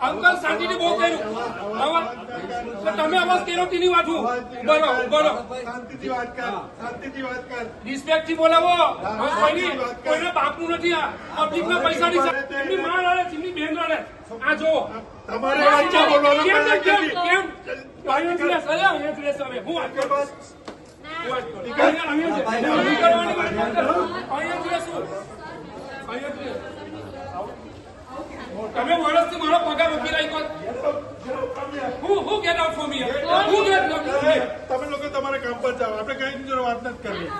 uncle શાંતિથી બોલ કર્યું તમે અવાજ કર્યો તેની વાત બોલો બોલો શાંતિથી વાત કર રિસ્પેક્ટ થી બોલાવો કોઈને બાપનું નથી આ પબ્લિક ના પૈસા એમની માં રડે એમની બેન રડે આ જો તમારે કેમ હું વાત કરું તમે વર્ષથી મારો પગાર રોકી રાખ્યો હું ગેટ આઉટ ફોર મી હું ગેટ આઉટ તમે લોકો તમારા કામ પર જાઓ આપણે કઈ જોડે વાત નથી કરવી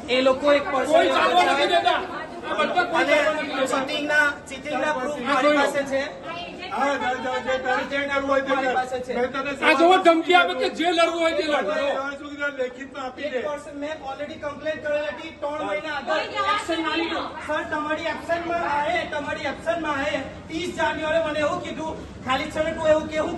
એ લોકો એક કોઈ ચાલવા નથી દેતા આ બધા ચીટિંગના પ્રૂફ મારી પાસે છે આ જો ધમકી આપે કે જે લડવું હોય તે લડો લેખિતમાં આપી દે મેં ઓલરેડી કમ્પ્લેન કરેલી હતી 3 મહિના આગળ એક્શન ના લીધું સર તમારી એબ્સેન્ટમાં આવે 30 જાન્યુઆરી મને એવું કીધું ખાલી છે એવું કેવું